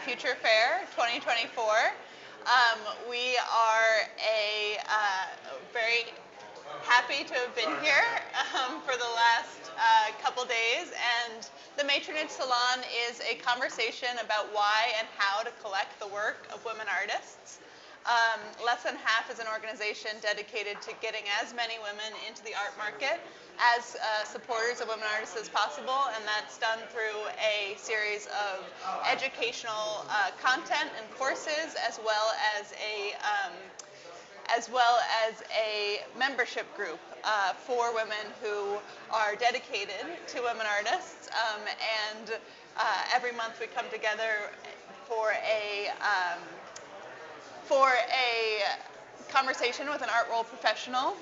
Future Fair 2024. We are very happy to have been here for the last couple days, and the Matronage Salon is a conversation about why and how to collect the work of women artists. Less Than Half is an organization dedicated to getting as many women into the art market as supporters of women artists as possible, and that's done through a series of educational content and courses, as well as a membership group for women who are dedicated to women artists. And every month we come together for a conversation with an art role professional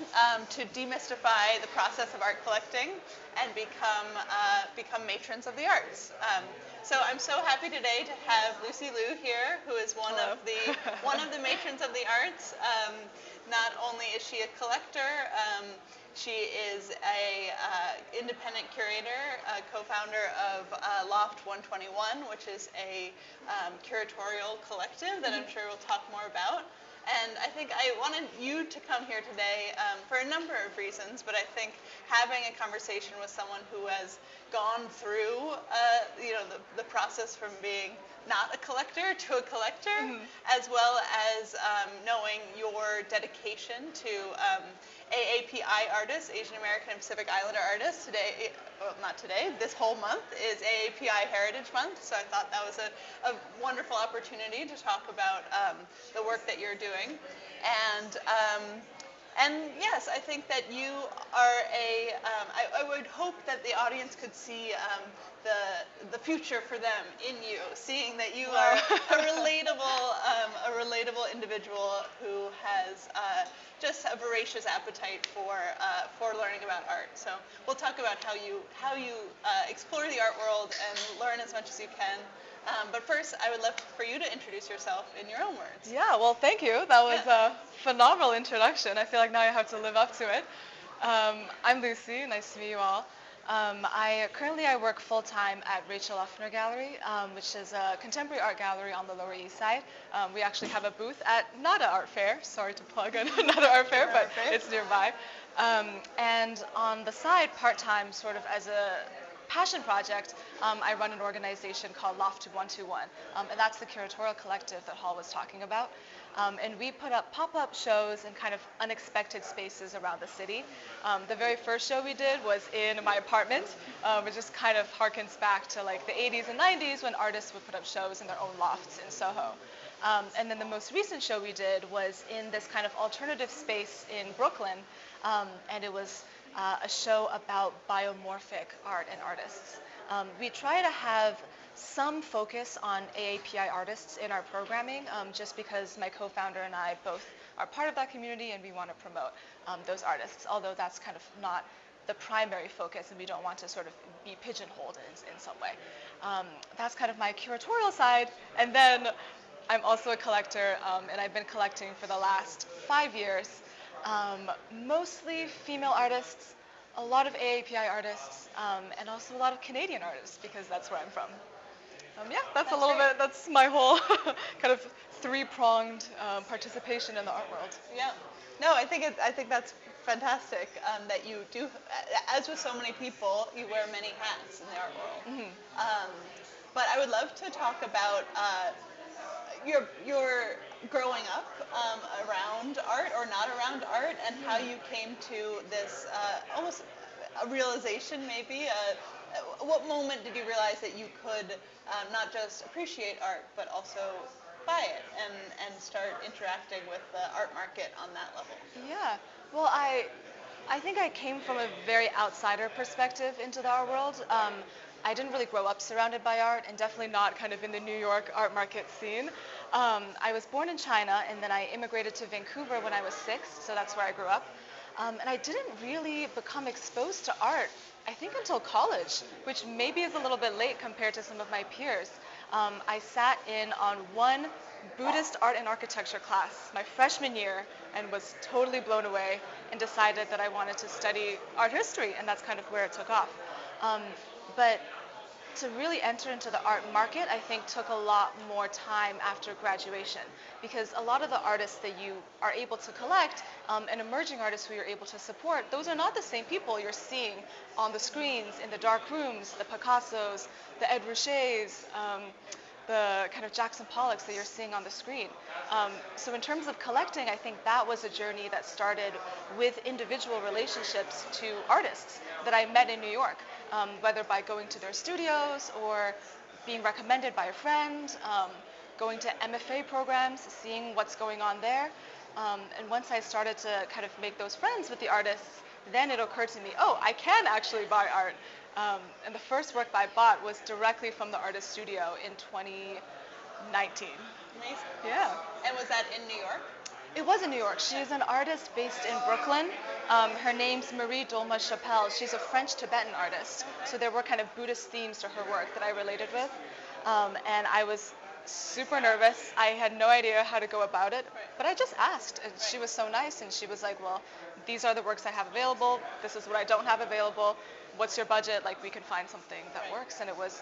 to demystify the process of art collecting and become matrons of the arts. So I'm so happy today to have Lucy Liu here, who is one of the matrons of the arts. Not only is she a collector, she is a independent curator, co-founder of Loft 121, which is a curatorial collective that I'm sure we'll talk more about. And I think I wanted you to come here today for a number of reasons, but I think having a conversation with someone who has gone through the process from being not a collector to a collector, as well as knowing your dedication to AAPI artists, Asian American and Pacific Islander artists. Today, well, not today, this whole month is AAPI Heritage Month, so I thought that was a wonderful opportunity to talk about the work that you're doing. And yes, I think that you are I would hope that the audience could see the future for them in you, seeing that you are a relatable individual who has just a voracious appetite for learning about art. So we'll talk about how you explore the art world and learn as much as you can. But first, I would love for you to introduce yourself in your own words. Yeah, well, thank you. That was a phenomenal introduction. I feel like now I have to live up to it. I'm Lucy. Nice to meet you all. I work full-time at Rachel Offner Gallery, which is a contemporary art gallery on the Lower East Side. We actually have a booth at Nada Art Fair. Sorry to plug Nada Art Fair, but it's nearby. And on the side, part-time, sort of as a passion project, I run an organization called Loft 121, and that's the curatorial collective that Hall was talking about. And we put up pop-up shows in kind of unexpected spaces around the city. The very first show we did was in my apartment, which just kind of harkens back to like the 80s and 90s when artists would put up shows in their own lofts in Soho. And then the most recent show we did was in this kind of alternative space in Brooklyn, and it was a show about biomorphic art and artists. We try to have some focus on AAPI artists in our programming, just because my co-founder and I both are part of that community and we want to promote those artists, although that's kind of not the primary focus and we don't want to sort of be pigeonholed in some way. That's kind of my curatorial side. And then I'm also a collector, and I've been collecting for the last 5 years. Mostly female artists, a lot of AAPI artists, and also a lot of Canadian artists, because that's where I'm from. That's a little bit, that's my whole kind of three-pronged participation in the art world. Yeah. No, I think that's fantastic that you do, as with so many people, you wear many hats in the art world. Mm-hmm. But I would love to talk about your growing up around art or not around art, and how you came to this almost a realization maybe. What moment did you realize that you could not just appreciate art but also buy it and start interacting with the art market on that level? Yeah, well, I think I came from a very outsider perspective into the art world. I didn't really grow up surrounded by art, and definitely not kind of in the New York art market scene. I was born in China, and then I immigrated to Vancouver when I was 6, so that's where I grew up. And I didn't really become exposed to art, I think, until college, which maybe is a little bit late compared to some of my peers. I sat in on one Buddhist art and architecture class my freshman year and was totally blown away and decided that I wanted to study art history, and that's kind of where it took off. But to really enter into the art market, I think took a lot more time after graduation, because a lot of the artists that you are able to collect and emerging artists who you're able to support, those are not the same people you're seeing on the screens, in the dark rooms, the Picassos, the Ed Ruscha's, the kind of Jackson Pollocks that you're seeing on the screen. So in terms of collecting, I think that was a journey that started with individual relationships to artists that I met in New York, whether by going to their studios or being recommended by a friend, going to MFA programs, seeing what's going on there. And once I started to kind of make those friends with the artists, then it occurred to me, oh, I can actually buy art. And the first work I bought was directly from the artist studio in 2019. Amazing. Yeah. And was that in New York? It was in New York. She's an artist based in Brooklyn. Her name's Marie Dolma Chappelle. She's a French-Tibetan artist. So there were kind of Buddhist themes to her work that I related with. And I was super nervous. I had no idea how to go about it, but I just asked. And she was so nice, and she was like, well, these are the works I have available. This is what I don't have available. What's your budget? Like, we can find something that works. And it was,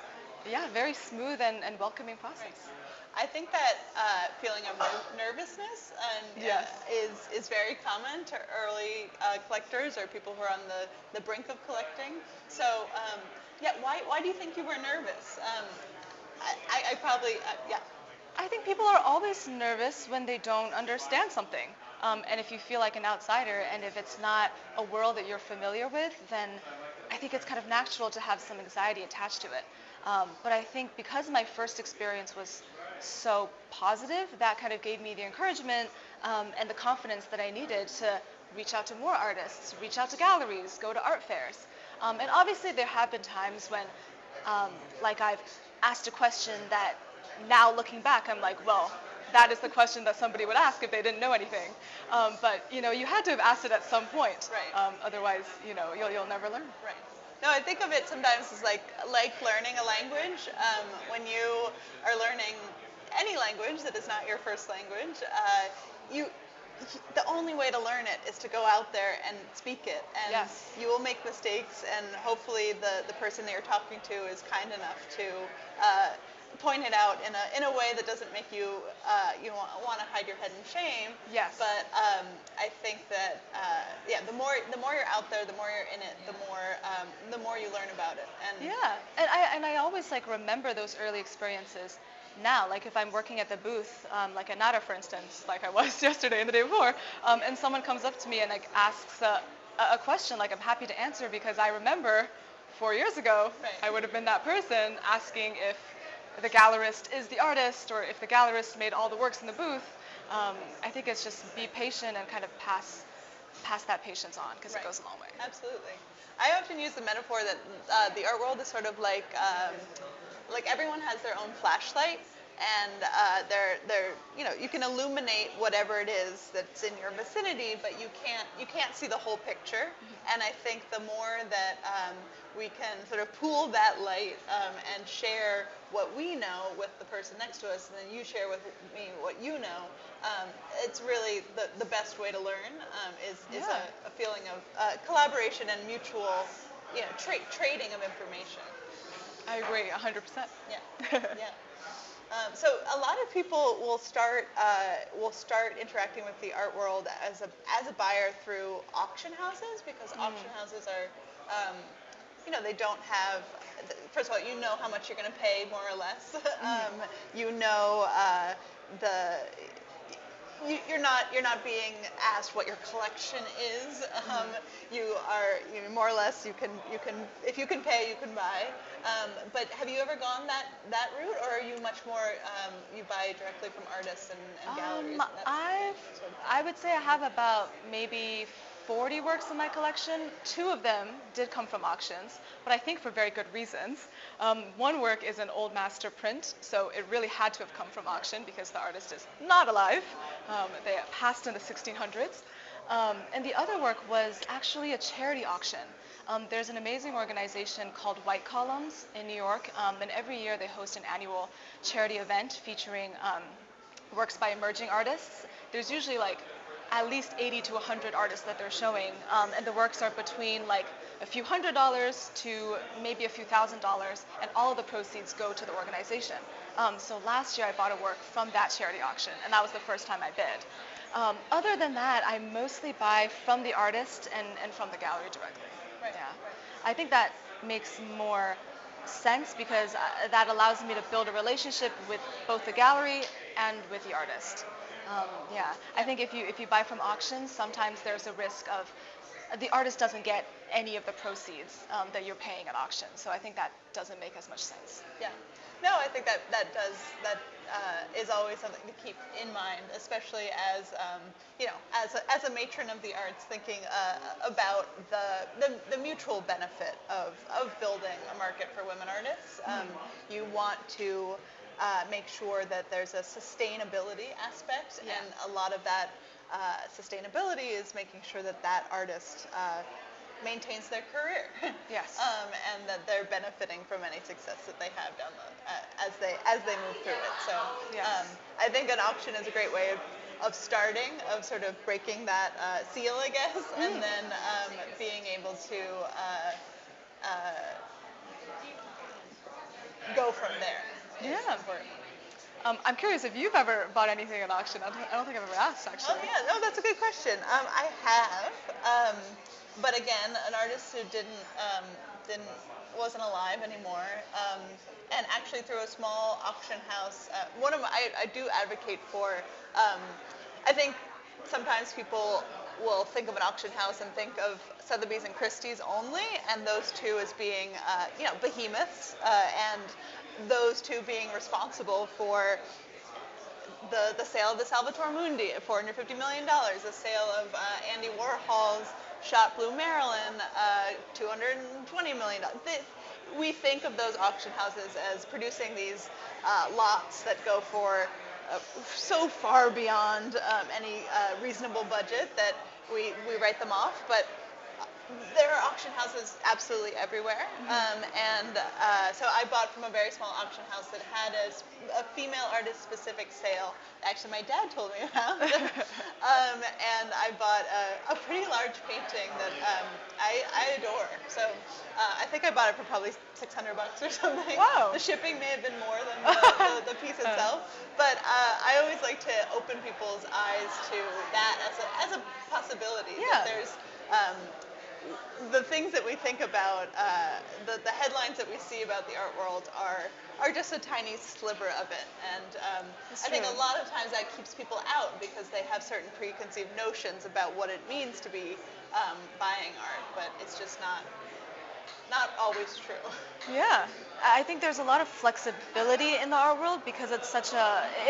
yeah, very smooth and welcoming process. I think that feeling of nervousness is very common to early collectors or people who are on the brink of collecting. So, why do you think you were nervous? I probably, I think people are always nervous when they don't understand something. And if you feel like an outsider, and if it's not a world that you're familiar with, then I think it's kind of natural to have some anxiety attached to it. But I think because my first experience was so positive, that kind of gave me the encouragement and the confidence that I needed to reach out to more artists, reach out to galleries, go to art fairs. And obviously there have been times when like I've asked a question that now looking back, I'm like, well, that is the question that somebody would ask if they didn't know anything. But you had to have asked it at some point. Right. Otherwise, you'll never learn. Right. No, I think of it sometimes as like learning a language. When you are learning any language that is not your first language, the only way to learn it is to go out there and speak it. And yes. You will make mistakes, and hopefully the person that you're talking to is kind enough to point it out in a way that doesn't make you want to hide your head in shame. Yes. But I think that the more you're out there, the more you're in it, the more you learn about it. And and I always remember those early experiences. Now, like if I'm working at the booth, like at Nata, for instance, like I was yesterday and the day before, and someone comes up to me and asks a question, I'm happy to answer, because I remember 4 years ago, right. I would have been that person asking if the gallerist is the artist, or if the gallerist made all the works in the booth. I think it's just be patient and kind of pass that patience on, because right. It goes a long way. Absolutely. I often use the metaphor that the art world is sort of like everyone has their own flashlight, and you can illuminate whatever it is that's in your vicinity, but you can't see the whole picture. Mm-hmm. And I think the more that we can sort of pool that light and share what we know with the person next to us, and then you share with me what you know, it's really the best way to learn is a feeling of collaboration and mutual trading of information. I agree 100%. Yeah. Yeah. So a lot of people will start interacting with the art world as a buyer through auction houses, because auction houses are, they don't have. First of all, you know how much you're going to pay, more or less. You're not being asked what your collection is. You are more or less you can if you can pay, you can buy. But have you ever gone that route, or are you much more you buy directly from artists and galleries? I would say I have about maybe 40 works in my collection. 2 of them did come from auctions, but I think for very good reasons. One work is an old master print, so it really had to have come from auction because the artist is not alive. They passed in the 1600s. And the other work was actually a charity auction. There's an amazing organization called White Columns in New York, and every year they host an annual charity event featuring works by emerging artists. There's usually at least 80 to 100 artists that they're showing, and the works are between a few $100s to maybe a few $1,000s, and all of the proceeds go to the organization. So last year I bought a work from that charity auction, and that was the first time I bid. Other than that, I mostly buy from the artist and from the gallery directly. Right. Yeah. Right. I think that makes more sense because that allows me to build a relationship with both the gallery and with the artist. Yeah, I think if you buy from auctions, sometimes there's a risk of the artist doesn't get any of the proceeds that you're paying at auction. So I think that doesn't make as much sense. Yeah. No, I think that is always something to keep in mind, especially as as a matron of the arts, thinking about the mutual benefit of building a market for women artists. You want to make sure that there's a sustainability aspect, Yeah. and a lot of that sustainability is making sure that that artist maintains their career. Yes. And that they're benefiting from any success that they have down as they move through it. So Yes. I think an auction is a great way of starting, of sort of breaking that seal, I guess, and then being able to go from there. Is Yeah. important. I'm curious if you've ever bought anything at auction. I don't think I've ever asked, Oh actually. yeah, no, that's a good question. I have, but again, an artist who didn't wasn't alive anymore, and actually through a small auction house. I do advocate for. I think sometimes people will think of an auction house and think of Sotheby's and Christie's only, and those two as being behemoths, and those two being responsible for the sale of the Salvatore Mundi at $450 million, the sale of Andy Warhol's Shot Blue Marilyn, $220 million. We think of those auction houses as producing these lots that go for so far beyond any reasonable budget that we write them off, but there are auction houses absolutely everywhere, and so I bought from a very small auction house that had a female artist-specific sale. Actually, my dad told me about, and I bought a pretty large painting that I adore. So I think I bought it for probably $600 or something. Wow. The shipping may have been more than the piece itself, but I always like to open people's eyes to that as a possibility. Yeah. That there's the things that we think about, the headlines that we see about the art world are just a tiny sliver of it. And I think a lot of times that keeps people out because they have certain preconceived notions about what it means to be buying art, but it's just not always true. Yeah, I think there's a lot of flexibility in the art world because it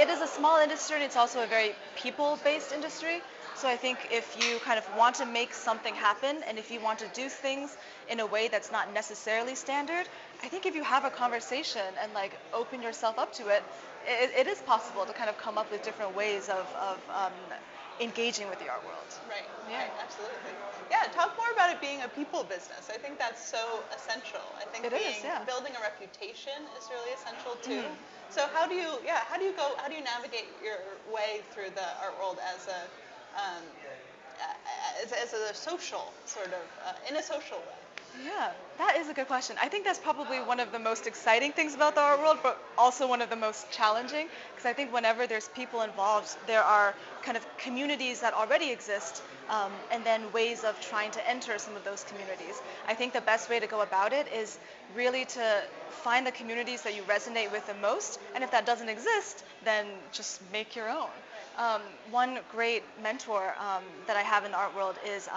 is a small industry, and it's also a very people-based industry. So I think if you kind of want to make something happen, and if you want to do things in a way that's not necessarily standard, I think if you have a conversation and like open yourself up to it, it is possible to kind of come up with different ways of engaging with the art world. Right. Yeah. Right, absolutely. Yeah, talk more about it being a people business. I think that's so essential. I think building a reputation is really essential too. So how do you navigate your way through the art world as a social sort of in a social way? Yeah, that is a good question. I think that's probably one of the most exciting things about the art world, but also one of the most challenging, because I think whenever there's people involved, there are kind of communities that already exist, and then ways of trying to enter some of those communities. I think the best way to go about it is really to find the communities that you resonate with the most, and if that doesn't exist, then just make your own. One great mentor that I have in the art world is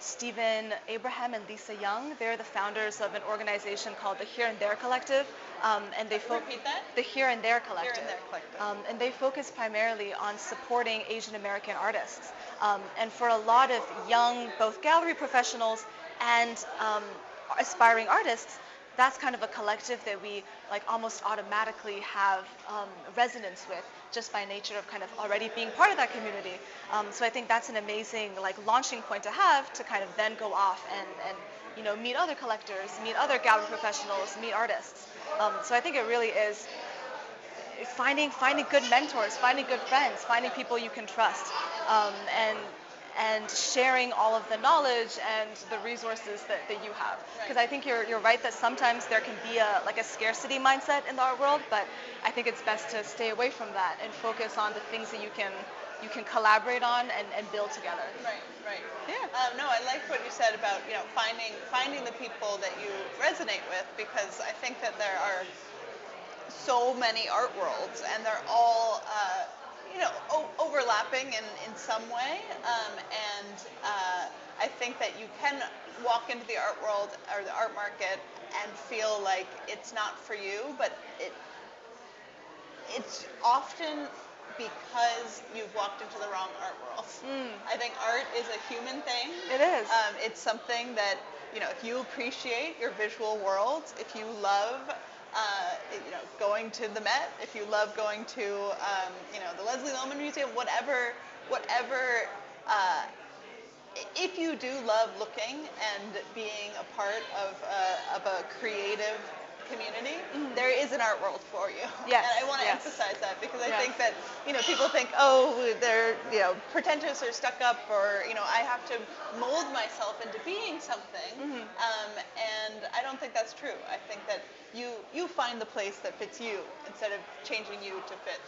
Stephen Abraham and Lisa Young. They're the founders of an organization called the Here and There Collective, and they Repeat that? The Here and There Collective. Here and There Collective. And they focus primarily on supporting Asian American artists. And for a lot of young, both gallery professionals and aspiring artists, that's kind of a collective that we like almost automatically have resonance with just by nature of kind of already being part of that community. So I think that's an amazing like launching point to have to kind of then go off and meet other collectors, meet other gallery professionals, meet artists. So I think it really is finding good mentors, finding good friends, finding people you can trust, and sharing all of the knowledge and the resources that you have. Because I think you're right that sometimes there can be a scarcity mindset in the art world, but I think it's best to stay away from that and focus on the things that you can collaborate on and build together. Right. Yeah. No, I like what you said about finding the people that you resonate with, because I think that there are so many art worlds, and they're all overlapping in some way, and I think that you can walk into the art world or the art market and feel like it's not for you, but it's often because you've walked into the wrong art world. I think art is a human thing. It is. It's something that, if you appreciate your visual worlds, if you love, going to the Met, if you love going to, the Leslie Lohman Museum, whatever, if you do love looking and being a part of a creative community, there is an art world for you. Yes, And I want to yes. emphasize that, because I Yes. think that, people think, oh, they're, pretentious or stuck up, or, I have to mold myself into being something. And I don't think that's true. I think that you find the place that fits you instead of changing you to fit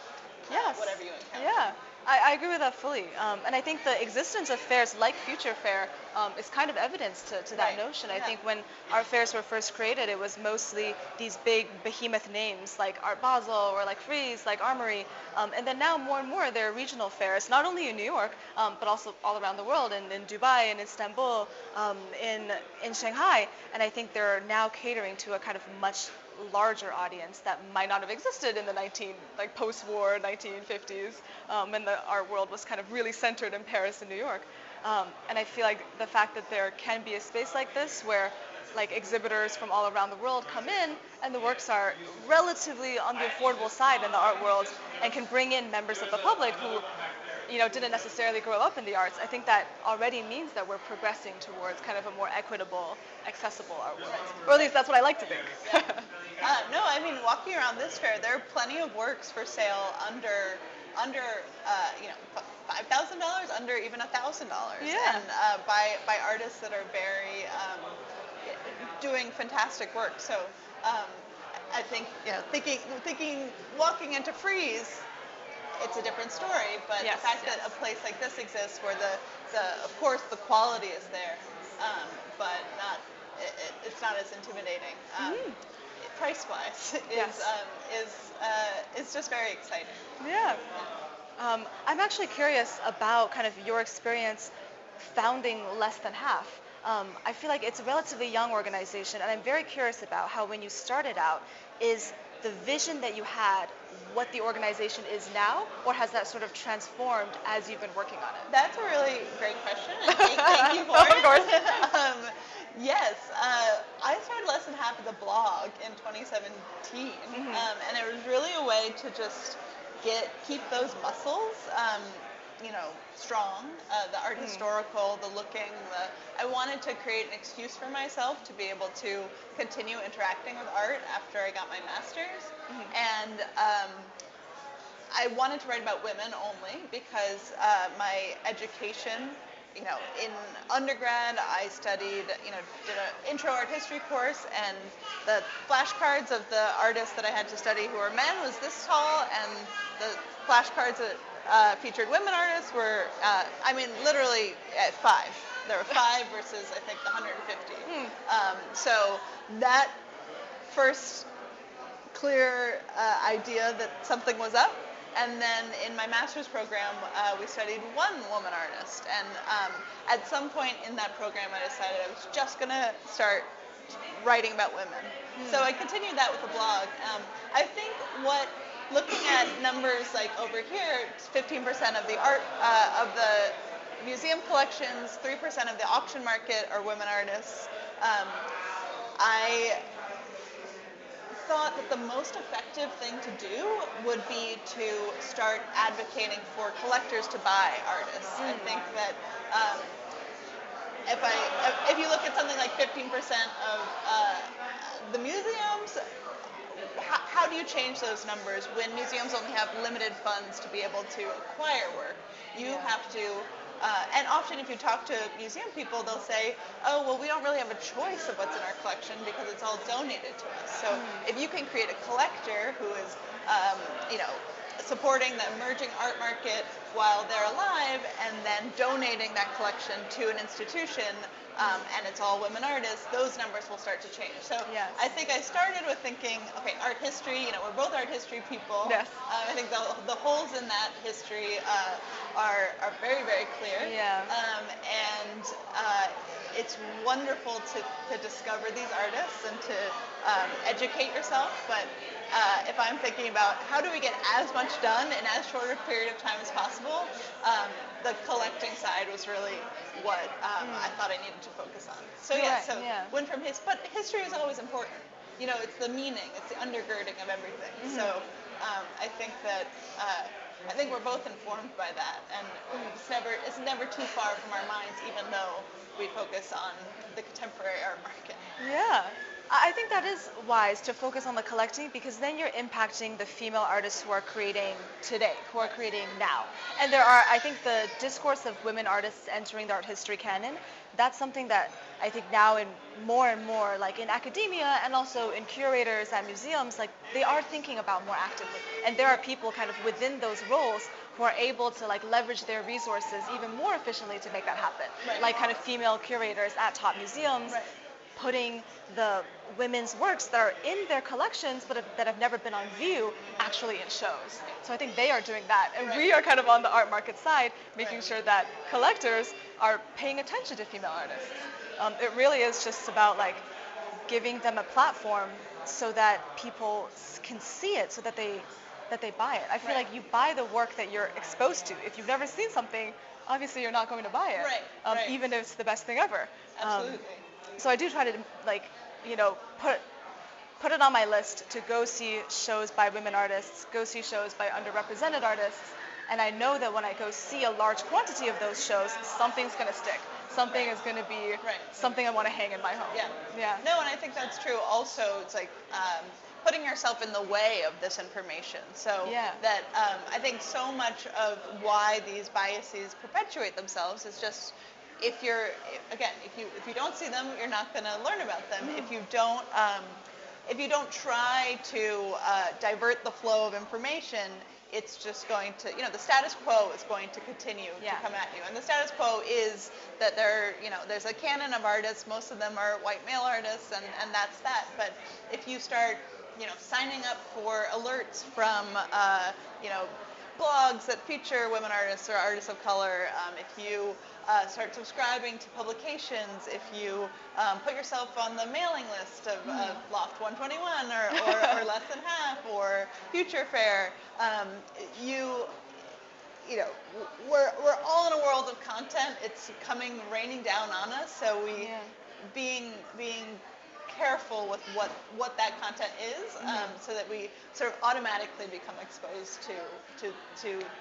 Yes. whatever you encounter. Yeah, I agree with that fully. And I think the existence of fairs like Future Fair is kind of evidence to that Right. notion. I Yeah. think when art fairs were first created, it was mostly these big behemoth names like Art Basel or like Frieze, like Armory. And then now more and more there are regional fairs, not only in New York, but also all around the world, in Dubai, in Istanbul, in Shanghai. And I think they're now catering to a kind of much larger audience that might not have existed in the post-war 1950s, when the art world was kind of really centered in Paris and New York. And I feel like the fact that there can be a space like this where exhibitors from all around the world come in and the works are relatively on the affordable side in the art world and can bring in members of the public who didn't necessarily grow up in the arts, I think that already means that we're progressing towards kind of a more equitable, accessible art world. Or at least that's what I like to think. No, I mean, walking around this fair, there are plenty of works for sale under $5,000, under even $1,000, Yeah. and by artists that are very doing fantastic work. So I think thinking walking into Frieze, it's a different story. But Yes, the fact yes. that a place like this exists, where of course the quality is there, but not it's not as intimidating. Price-wise, Yes. is just very exciting. Yeah. I'm actually curious about kind of your experience founding Less Than Half. I feel like it's a relatively young organization, and I'm very curious about how when you started out, is the vision that you had what the organization is now, or has that sort of transformed as you've been working on it? That's a really great question, and thank you for it. Of course. Yes, I started Less Than Half as a blog in 2017, and it was really a way to just keep those muscles, strong. The art historical, the looking. I wanted to create an excuse for myself to be able to continue interacting with art after I got my master's, and I wanted to write about women only because my education, in undergrad, I studied, did an intro art history course, and the flashcards of the artists that I had to study who were men was this tall, and the flashcards that featured women artists were, literally at 5. There were 5 versus, I think, the 150. So that first clear idea that something was up. And then in my master's program, we studied one woman artist. And at some point in that program, I decided I was just going to start writing about women. So I continued that with the blog. I think looking at numbers like over here, 15% of the art, of the museum collections, 3% of the auction market are women artists. I thought that the most effective thing to do would be to start advocating for collectors to buy artists. I think that if you look at something like 15% of the museums, how do you change those numbers when museums only have limited funds to be able to acquire work? You have to And often if you talk to museum people, they'll say, oh, well, we don't really have a choice of what's in our collection because it's all donated to us. So if you can create a collector who is, supporting the emerging art market while they're alive and then donating that collection to an institution, and it's all women artists, those numbers will start to change. So Yes. I think I started with thinking, okay, art history, we're both art history people. Yes. I think the holes in that history are very, very clear. Yeah. And it's wonderful to discover these artists and to educate yourself. But if I'm thinking about how do we get as much done in as short a period of time as possible, the collecting side was really what I thought I needed to focus on. So went from but history is always important. It's the meaning, it's the undergirding of everything. So I think that we're both informed by that, and it's never too far from our minds, even though we focus on the contemporary art market. Yeah. I think that is wise to focus on the collecting, because then you're impacting the female artists who are creating today, who are creating now. And I think the discourse of women artists entering the art history canon, that's something that I think now in more and more, like in academia and also in curators at museums, like they are thinking about more actively. And there are people kind of within those roles who are able to like leverage their resources even more efficiently to make that happen. Right. Like kind of female curators at top museums, Right. putting the women's works that are in their collections but that have never been on view actually in shows. So I think they are doing that. And Right. we are kind of on the art market side, making Right. sure that collectors are paying attention to female artists. It really is just about like giving them a platform so that people can see it, so that they buy it. I feel Right. like you buy the work that you're exposed to. If you've never seen something, obviously you're not going to buy it. Right. Right. Even if it's the best thing ever. Absolutely. So I do try to put it on my list to go see shows by women artists, go see shows by underrepresented artists, and I know that when I go see a large quantity of those shows, something's going to stick. Something is going to be something I want to hang in my home. Yeah. No, and I think that's true. Also, it's like putting yourself in the way of this information. So that I think so much of why these biases perpetuate themselves is just if you don't see them, you're not going to learn about them. If you don't try to divert the flow of information, it's just going to, the status quo is going to continue to come at you. And the status quo is that there's a canon of artists, most of them are white male artists, and that's that. But if you start, signing up for alerts from, blogs that feature women artists or artists of color, if you start subscribing to publications, if you put yourself on the mailing list of Loft 121 or Less Than Half or Future Fair, we're all in a world of content. It's raining down on us. So being careful with what that content is, so that we sort of automatically become exposed to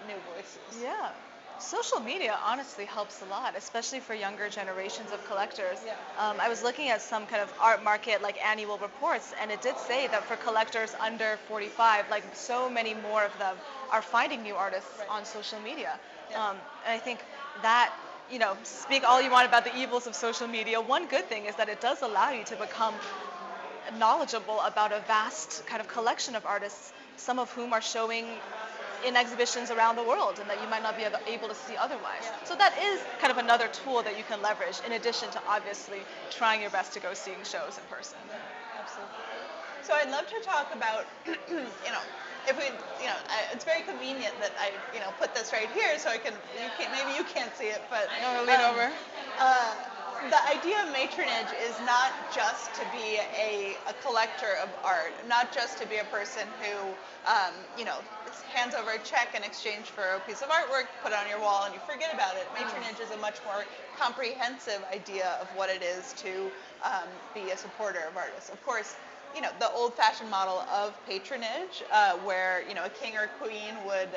new voices. Yeah. Social media honestly helps a lot, especially for younger generations of collectors. Yeah. I was looking at some kind of art market like annual reports, and it did say that for collectors under 45, like so many more of them are finding new artists on social media. Yeah. And I think that, speak all you want about the evils of social media. One good thing is that it does allow you to become knowledgeable about a vast kind of collection of artists, some of whom are showing in exhibitions around the world and that you might not be able to see otherwise. Yeah. So that is kind of another tool that you can leverage, in addition to obviously trying your best to go seeing shows in person. Absolutely. So I'd love to talk about, if we, it's very convenient that I, put this right here so maybe you can't see it, but Lean over. The idea of matronage is not just to be a collector of art, not just to be a person who, hands over a check in exchange for a piece of artwork, put it on your wall, and you forget about it. Matronage is a much more comprehensive idea of what it is to be a supporter of artists. Of course, the old-fashioned model of patronage, where, a king or queen would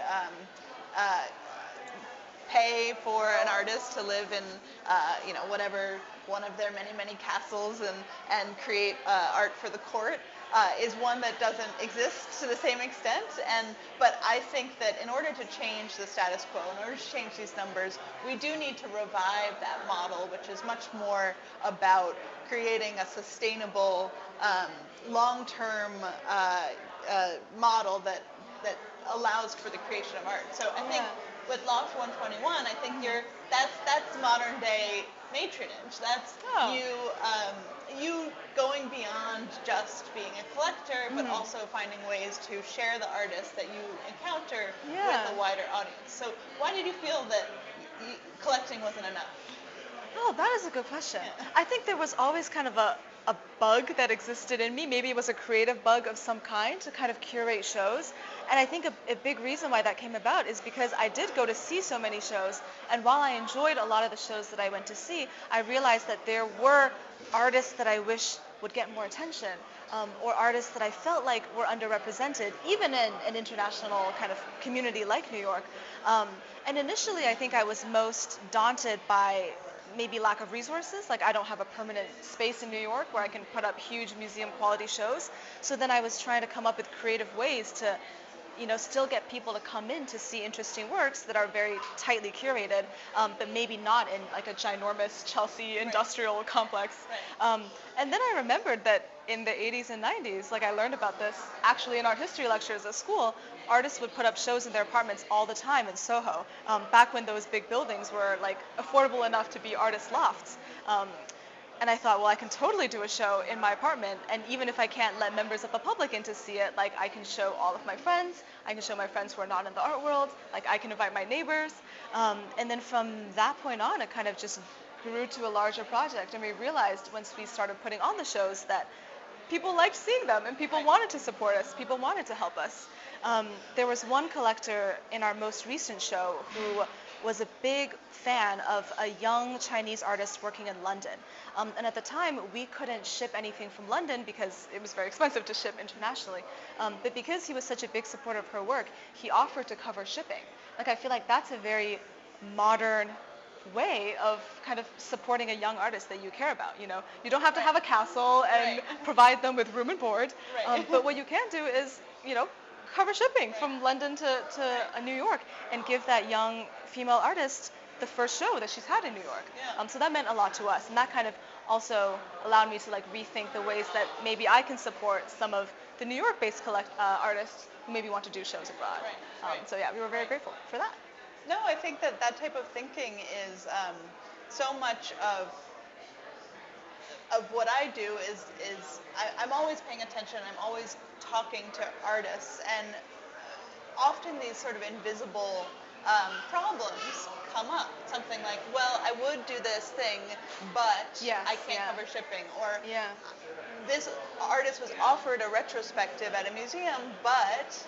pay for an artist to live in, whatever one of their many, many castles and create art for the court. is one that doesn't exist to the same extent. But I think that in order to change the status quo, in order to change these numbers, we do need to revive that model, which is much more about creating a sustainable, long-term model that allows for the creation of art. So I think with Loft 121, I think that's modern day matronage. That's you going beyond just being a collector, but also finding ways to share the artists that you encounter with a wider audience. So why did you feel that collecting wasn't enough? Oh, that is a good question. I think there was always kind of a bug that existed in me. Maybe it was a creative bug of some kind to kind of curate shows. And I think a big reason why that came about is because I did go to see so many shows. And while I enjoyed a lot of the shows that I went to see, I realized that there were artists that I wish would get more attention, or artists that I felt like were underrepresented, even in an international kind of community like New York. And initially, I think I was most daunted by maybe lack of resources. Like I don't have a permanent space in New York where I can put up huge museum quality shows. So then I was trying to come up with creative ways to, still get people to come in to see interesting works that are very tightly curated, but maybe not in like a ginormous Chelsea industrial complex. And then I remembered that in the 80s and 90s, like I learned about this actually in art history lectures at school, artists would put up shows in their apartments all the time in Soho, back when those big buildings were like affordable enough to be artist lofts. And I thought, well, I can totally do a show in my apartment, and even if I can't let members of the public in to see it, like I can show all of my friends, I can show my friends who are not in the art world, like I can invite my neighbors. And then from that point on, it kind of just grew to a larger project, and we realized once we started putting on the shows that people liked seeing them, and people wanted to support us, people wanted to help us. There was one collector in our most recent show who was a big fan of a young Chinese artist working in London. And at the time, we couldn't ship anything from London because it was very expensive to ship internationally. But because he was such a big supporter of her work, he offered to cover shipping. Like, I feel like that's a very modern way of kind of supporting a young artist that you care about. You don't have to have a castle and provide them with room and board. But what you can do is, cover shipping from London to New York and give that young female artist the first show that she's had in New York. So that meant a lot to us, and that kind of also allowed me to like rethink the ways that maybe I can support some of the New York-based artists who maybe want to do shows abroad. So yeah, we were very grateful for that. No, I think that type of thinking is so much of what I do is I'm always paying attention. I'm always talking to artists, and often these sort of invisible problems come up. Something like, well, I would do this thing, but I can't cover shipping. Or this artist was offered a retrospective at a museum, but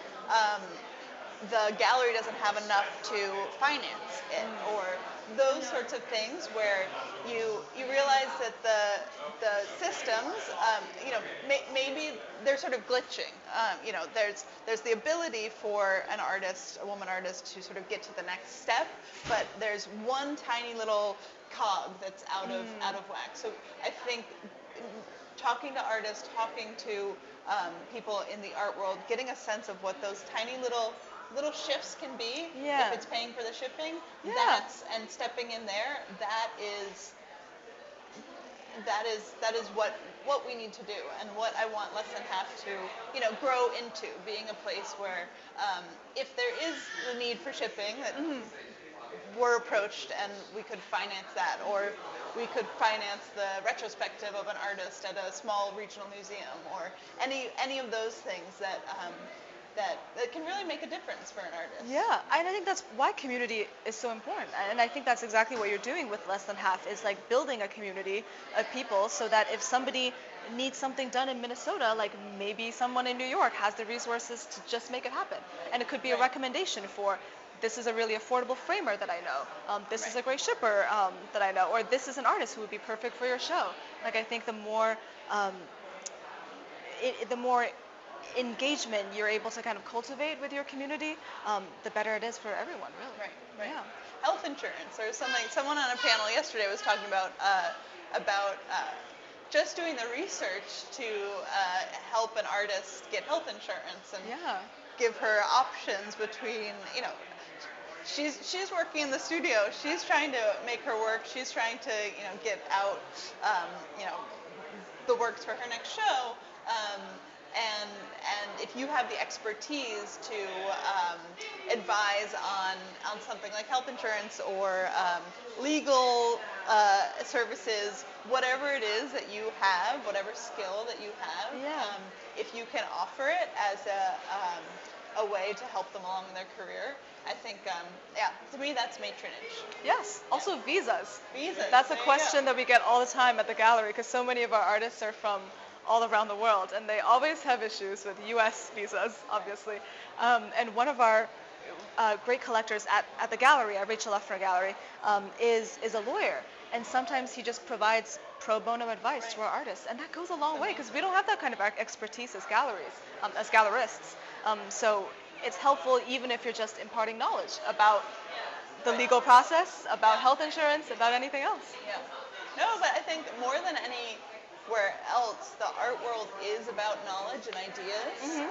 the gallery doesn't have enough to finance it, or those sorts of things where you realize that the systems, maybe they're sort of glitching. There's the ability for an artist, a woman artist, to sort of get to the next step, but there's one tiny little cog that's out of whack. So I think talking to artists, talking to people in the art world, getting a sense of what those tiny little shifts can be, if it's paying for the shipping, and stepping in there, that is what we need to do, and what I want Less Than Half to grow into, being a place where if there is the need for shipping, that we're approached and we could finance that, or we could finance the retrospective of an artist at a small regional museum, or any of those things that can really make a difference for an artist. Yeah, and I think that's why community is so important. And I think that's exactly what you're doing with Less Than Half, is like building a community of people so that if somebody needs something done in Minnesota, like maybe someone in New York has the resources to just make it happen. And it could be a recommendation for, this is a really affordable framer that I know, this is a great shipper that I know, or this is an artist who would be perfect for your show. Like I think the more engagement you're able to kind of cultivate with your community, the better it is for everyone, really. Right. Yeah. Health insurance. There's someone on a panel yesterday was talking about just doing the research to help an artist get health insurance and Yeah. give her options between, she's working in the studio. She's trying to make her work. She's trying to, get out, you know, the works for her next show. Um, and if you have the expertise to advise on something like health insurance or legal services, whatever it is that you have, whatever skill that you have, Yeah. if you can offer it as a way to help them along in their career, I think, to me that's matronage. Yes. Also visas. Visas. That's a there you question go. that we get all the time at the gallery because so many of our artists are from all around the world and they always have issues with U.S. visas, obviously. And one of our great collectors at the gallery, at Rachel Leffner Gallery, is a lawyer. And sometimes he just provides pro bono advice to our artists. And that goes a long way because we don't have that kind of expertise as galleries, as gallerists. So it's helpful even if you're just imparting knowledge about the legal process, about health insurance, about anything else. Yeah. No, but I think more than anywhere else, the art world is about knowledge and ideas.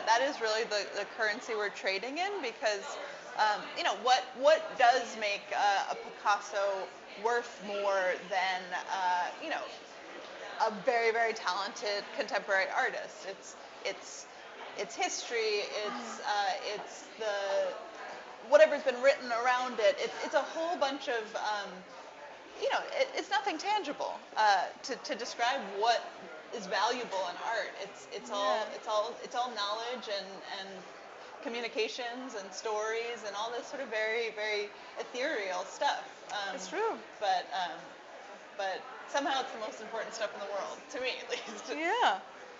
That is really the currency we're trading in because, what does make a Picasso worth more than, a very, very talented contemporary artist? It's history. It's the whatever's been written around it. It's a whole bunch of it's nothing tangible to describe what is valuable in art. It's all knowledge and communications and stories and all this sort of very, very ethereal stuff. It's true. But somehow it's the most important stuff in the world, to me at least. Yeah.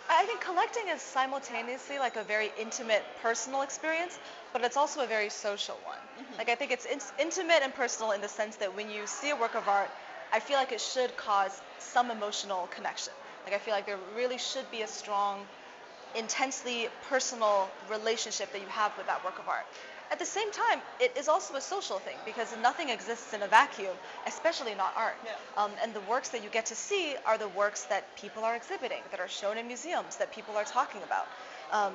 I think collecting is simultaneously like a very intimate, personal experience, but it's also a very social one. Like I think it's intimate and personal in the sense that when you see a work of art, I feel like it should cause some emotional connection. Like I feel like there really should be a strong, intensely personal relationship that you have with that work of art. At the same time, it is also a social thing because nothing exists in a vacuum, especially not art. Yeah. And the works that you get to see are the works that people are exhibiting, that are shown in museums, that people are talking about.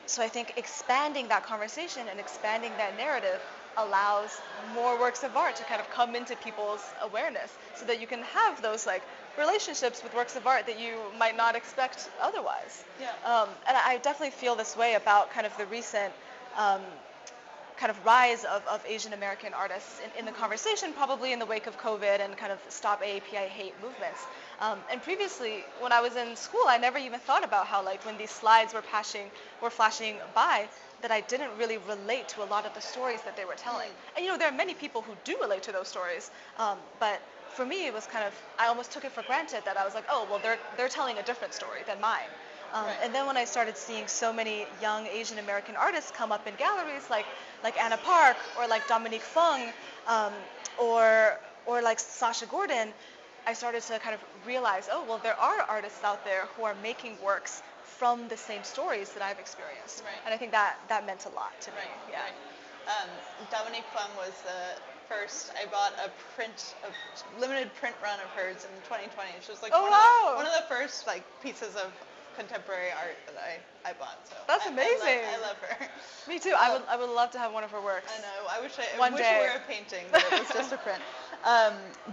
So I think expanding that conversation and expanding that narrative allows more works of art to kind of come into people's awareness so that you can have those like relationships with works of art that you might not expect otherwise. Yeah. And I definitely feel this way about kind of the recent kind of rise of Asian American artists in the conversation, probably in the wake of COVID and kind of Stop AAPI Hate movements. And previously, when I was in school, I never even thought about how, like, when these slides were flashing by, that I didn't really relate to a lot of the stories that they were telling. And, there are many people who do relate to those stories, but for me, it was kind of, I almost took it for granted that I was like, oh, well, they're telling a different story than mine. And then when I started seeing so many young Asian American artists come up in galleries like Anna Park or like Dominique Fung or like Sasha Gordon, I started to kind of realize, oh, well, there are artists out there who are making works from the same stories that I've experienced. Right. And I think that meant a lot to me. Right. Yeah. Right. Dominique Fung was the first. I bought a limited print run of hers in 2020. She was like one of the first like pieces of contemporary art that I bought. So that's amazing. I love her. Me too. I would love to have one of her works. I know. I wish it One day. were a painting, but it was just a print.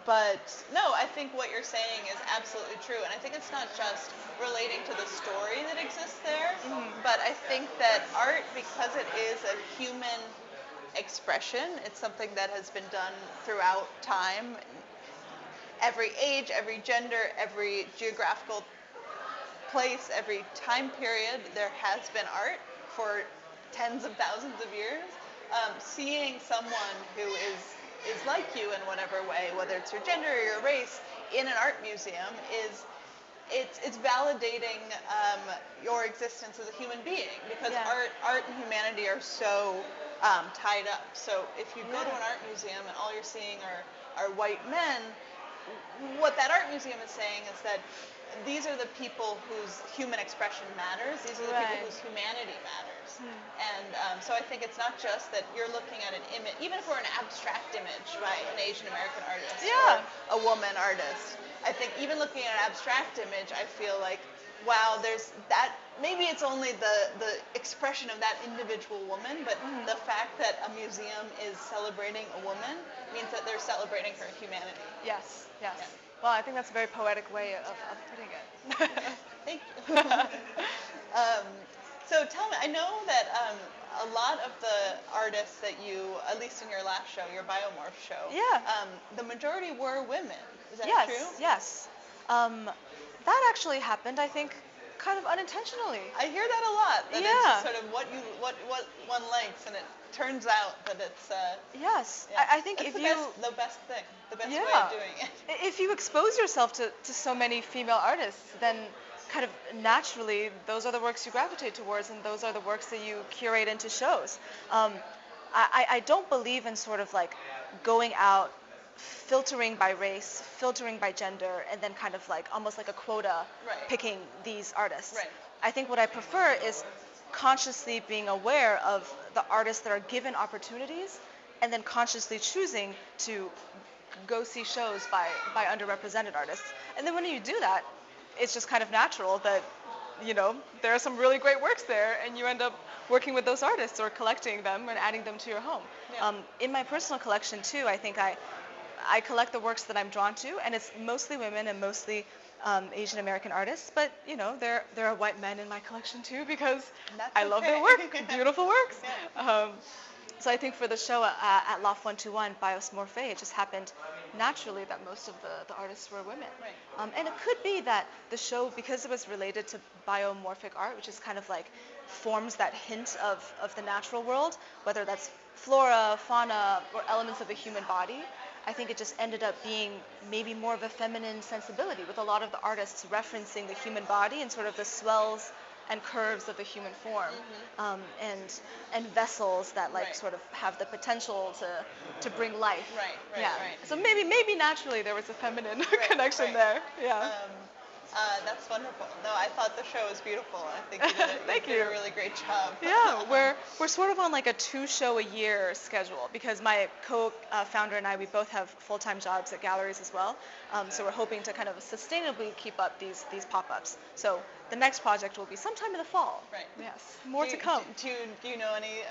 But no, I think what you're saying is absolutely true, and I think it's not just relating to the story that exists there, but I think that art, because it is a human expression, it's something that has been done throughout time, every age, every gender, every geographical place, every time period, there has been art for tens of thousands of years. Seeing someone who is like you in whatever way, whether it's your gender or your race, in an art museum it's validating your existence as a human being, because art and humanity are so tied up. So if you go to an art museum and all you're seeing are white men, what that art museum is saying is that these are the people whose human expression matters. These are the people Right. whose humanity matters. And so I think it's not just that you're looking at an image, even for an abstract image by an Asian American artist or Yeah. a woman artist. I think even looking at an abstract image, I feel like, wow, there's that. Maybe it's only the expression of that individual woman, but the fact that a museum is celebrating a woman means that they're celebrating her humanity. Yes. Yes. Yeah. Well, I think that's a very poetic way of putting it. Thank you. So tell me, I know that a lot of the artists that you, at least in your last show, your biomorph show, Yeah. the majority were women. Is that Yes. true? Yes. That actually happened, I think, kind of unintentionally. I hear that a lot. That Yeah. it's sort of what one likes, and it turns out that it's. Yes. Yeah. I think That's if the best thing, the best way Yeah. of doing it. If you expose yourself to so many female artists, then kind of naturally those are the works you gravitate towards, and those are the works that you curate into shows. I don't believe in sort of like going out filtering by race, filtering by gender, and then kind of like almost like a quota Right. picking these artists. Right. I think what I prefer is consciously being aware of the artists that are given opportunities and then consciously choosing to go see shows by underrepresented artists. And then when you do that, it's just kind of natural that, there are some really great works there, and you end up working with those artists or collecting them and adding them to your home. Yeah. In my personal collection too, I think I collect the works that I'm drawn to, and it's mostly women and mostly Asian American artists. But there are white men in my collection too, because That's I love their okay. work, beautiful works. Yeah. So I think for the show at Loft 121, Biosmorphe, it just happened naturally that most of the artists were women. Right. And it could be that the show, because it was related to biomorphic art, which is kind of like forms that hint of the natural world, whether that's flora, fauna, or elements of the human body, I think it just ended up being maybe more of a feminine sensibility, with a lot of the artists referencing the human body and sort of the swells and curves of the human form, and vessels that like Right. sort of have the potential to bring life. Right. Yeah. Right. So maybe naturally there was a feminine connection right. there. Yeah. That's wonderful. No, I thought the show was beautiful. I think you did, Thank you did you. a really great job. Yeah, we're sort of on like a 2-show-a-year schedule, because my co-founder and I, we both have full-time jobs at galleries as well. So we're hoping to kind of sustainably keep up these pop-ups. So the next project will be sometime in the fall. Right. Yes, more Do to you- come. Do you know any?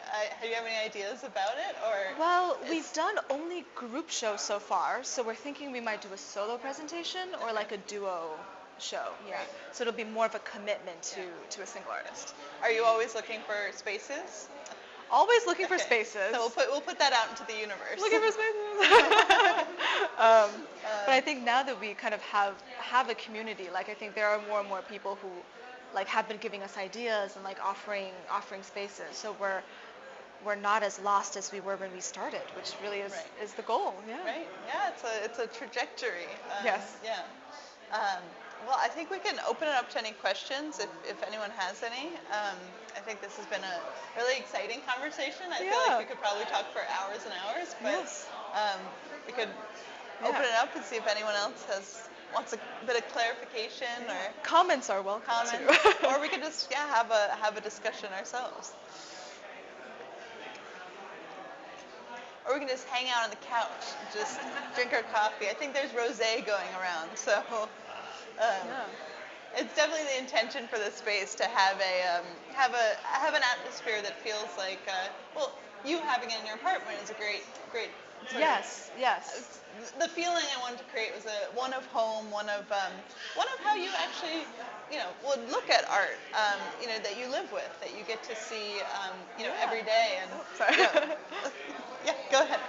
Do you have any ideas about it, or? Well, we've done only group shows so far, so we're thinking we might do a solo presentation or like a duo show. Yeah. Right. So it'll be more of a commitment to a single artist. Are you always looking for spaces? Always looking for Okay. spaces. So we'll put that out into the universe. Looking for spaces. But I think now that we kind of have a community, like I think there are more and more people who like have been giving us ideas and like offering spaces. So we're not as lost as we were when we started, which really is Right. is the goal. Yeah. Right. Yeah. It's a trajectory. Yes. Yeah. Well, I think we can open it up to any questions if anyone has any. I think this has been a really exciting conversation. I feel Yeah. like we could probably talk for hours and hours, but Yes. we could open it up and see if anyone else wants a bit of clarification or Comments are welcome comments, too. or we could just have a discussion ourselves. Or we can just hang out on the couch, and just drink our coffee. I think there's rosé going around, so. Yeah. It's definitely the intention for this space to have an atmosphere that feels like you having it in your apartment is a great sort Yes. of, the feeling I wanted to create was one of home, one of how you actually would look at art that you live with, that you get to see every day. And Sorry. yeah, go ahead.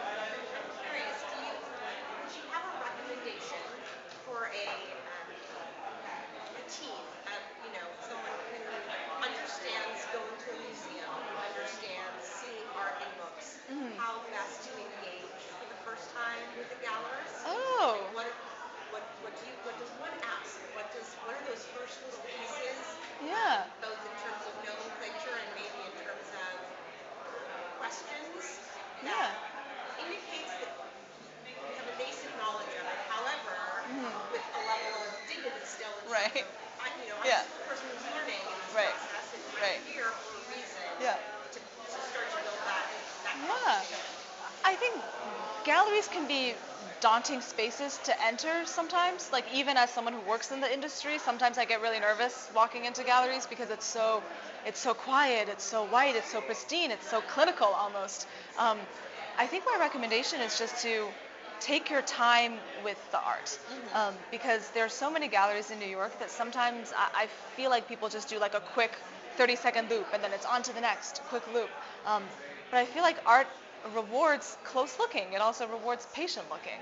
Curious, would you have a recommendation for a team of, someone who understands going to a museum, understands seeing art in books, how best to engage for the first time with the gallerist? Oh. Like what does one ask? What are those first little pieces? Yeah. Both in terms of nomenclature and maybe in terms of questions that indicates that you have a basic knowledge of it. However, with a level of dignity still in terms Right. of Yeah. The person who's learning in this Right. process, and Right. you're here for a reason Yeah. to start to build that Yeah. conversation. I think galleries can be daunting spaces to enter sometimes. Like even as someone who works in the industry, sometimes I get really nervous walking into galleries because it's so quiet, it's so white, it's so pristine, it's so clinical almost. Um, I think my recommendation is just to take your time with the art, because there are so many galleries in New York that sometimes I feel like people just do like a quick 30-second loop and then it's on to the next quick loop. Um, but I feel like art rewards close looking. It also rewards patient looking.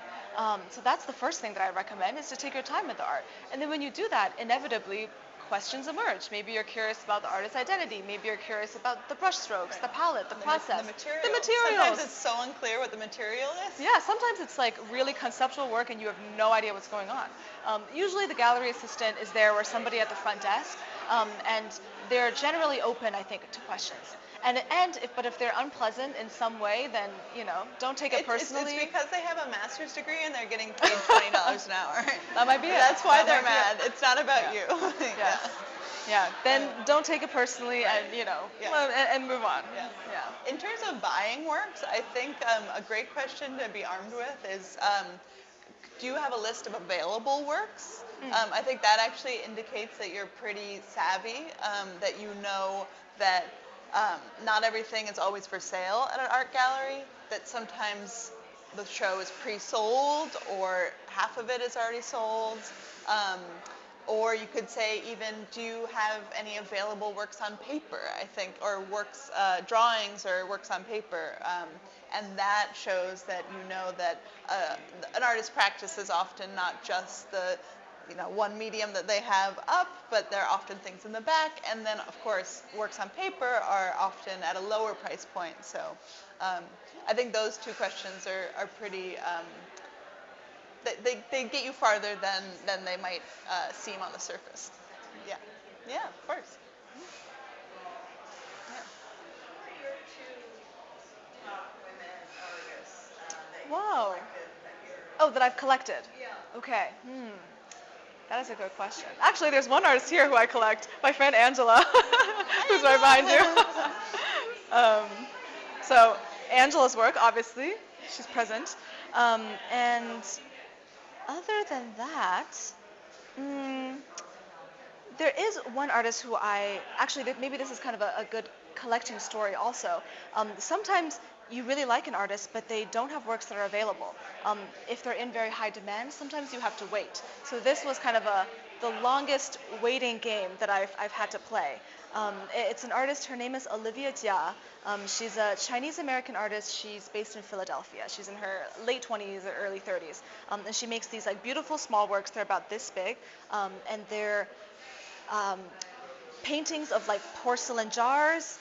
So that's the first thing that I recommend, is to take your time with the art. And then when you do that, inevitably questions emerge. Maybe you're curious about the artist's identity. Maybe you're curious about the brush strokes, the palette, the process, The material. the materials. Sometimes it's so unclear what the material is. Yeah, sometimes it's like really conceptual work and you have no idea what's going on. Usually the gallery assistant is there or somebody at the front desk, and they're generally open, I think, to questions. But if they're unpleasant in some way, then don't take it personally. It's because they have a master's degree and they're getting paid $20 an hour. That might be it. That's why That they're might be it. mad. It's not about Yeah. you. Yes. Yeah. Then don't take it personally, and and move on. Yeah. Yeah. In terms of buying works, I think a great question to be armed with is, do you have a list of available works? I think that actually indicates that you're pretty savvy, that you know that not everything is always for sale at an art gallery, that sometimes the show is pre-sold or half of it is already sold. Or you could say even, do you have any available works on paper, I think, or works, drawings or works on paper. And that shows that you know that an artist's practice is often not just the one medium that they have up, but there are often things in the back. And then, of course, works on paper are often at a lower price point. So I think those two questions are pretty, they get you farther than they might seem on the surface. Yeah. Yeah, of course. Yeah. Who are your two top women artists that you Whoa. collected that you're... Oh, that I've collected. Yeah. Okay. That is a good question. Actually, there's one artist here who I collect, my friend Angela, who's right behind you. So Angela's work, obviously, she's present. And other than that, there is one artist who maybe this is kind of a good collecting story also. Sometimes you really like an artist, but they don't have works that are available. If they're in very high demand, sometimes you have to wait. So this was kind of the longest waiting game that I've had to play. It's an artist, her name is Olivia Jia. She's a Chinese-American artist. She's based in Philadelphia. She's in her late 20s or early 30s. And she makes these like beautiful small works. They're about this big. And they're paintings of like porcelain jars,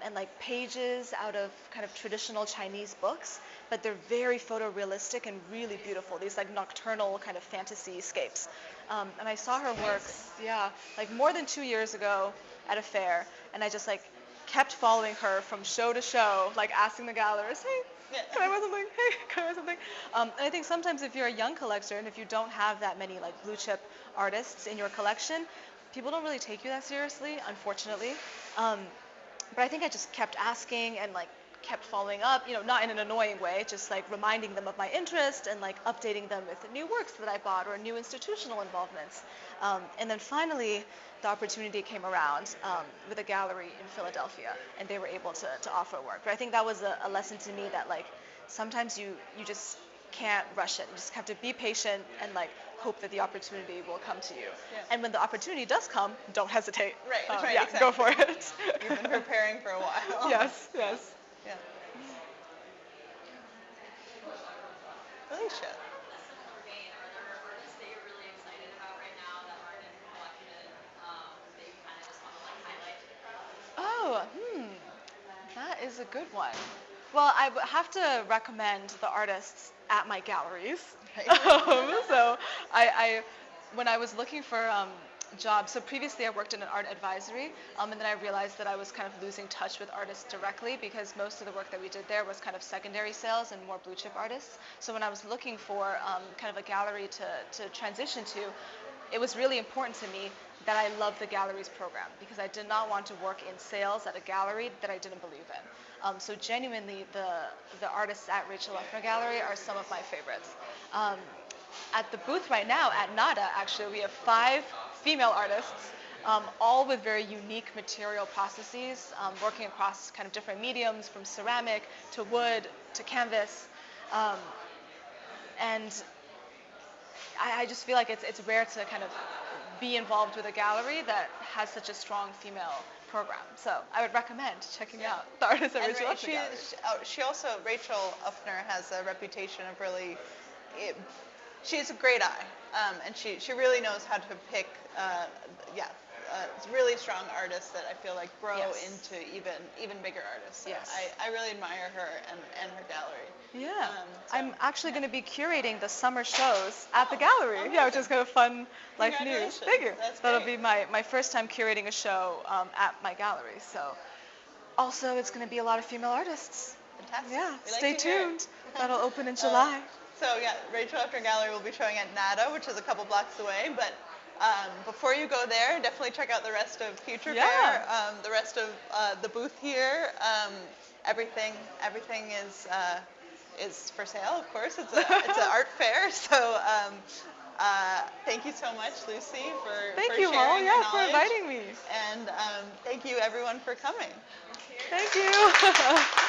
and like pages out of kind of traditional Chinese books, but they're very photorealistic and really beautiful. These like nocturnal kind of fantasy scapes. And I saw her works, like more than 2 years ago at a fair, and I just like kept following her from show to show, like asking the gallerist, hey, can I buy something? Hey, can I buy something? And I think sometimes if you're a young collector and if you don't have that many like blue chip artists in your collection, people don't really take you that seriously, unfortunately. But I think I just kept asking and like kept following up, not in an annoying way, just like reminding them of my interest and like updating them with new works that I bought or new institutional involvements. And then finally, the opportunity came around with a gallery in Philadelphia, and they were able to offer work. But I think that was a lesson to me that like sometimes you just can't rush it. You just have to be patient and like hope that the opportunity will come to you. Yeah. And when the opportunity does come, don't hesitate. Right, Yeah, exactly. go for it. You've been preparing for a while. Yes. Yeah. Alicia. Are there artists that you're really excited about right now that aren't in your collection, that you kind of just want to like highlight to the crowd? Oh, that is a good one. Well, I would have to recommend the artists at my galleries. So when I was looking for jobs, so previously I worked in an art advisory, and then I realized that I was kind of losing touch with artists directly because most of the work that we did there was kind of secondary sales and more blue chip artists. So when I was looking for kind of a gallery to transition to, it was really important to me that I love the gallery's program, because I did not want to work in sales at a gallery that I didn't believe in. So genuinely, the artists at Rachel Leffner Gallery are some of my favorites. At the booth right now at NADA, actually, we have 5 female artists, all with very unique material processes, working across kind of different mediums, from ceramic to wood to canvas. And I just feel like it's rare to kind of be involved with a gallery that has such a strong female program. So I would recommend checking out the artists at And Rachel Leffner Gallery. Rachel Uffner has a reputation of really, she has a great eye, and she really knows how to pick, really strong artists that I feel like grow Yes. into even bigger artists. So Yes. I really admire her and her gallery. Yeah, So, I'm actually going to be curating the summer shows at the gallery. Yeah, which is kind of fun life news. Congratulations. Thank you. That's That'll great. be my first time curating a show at my gallery. So also it's going to be a lot of female artists. Fantastic. Yeah, We like stay to hear it. tuned. That'll open in July. So yeah, Rachel Uffner Gallery will be showing at NADA, which is a couple blocks away. But before you go there, definitely check out the rest of Future Yeah. Fair, the rest of the booth here. Everything is for sale, of course. It's an art fair. So thank you so much, Lucy, for Thank for you, sharing Hall, your for knowledge. inviting me. And thank you everyone for coming. Thank you.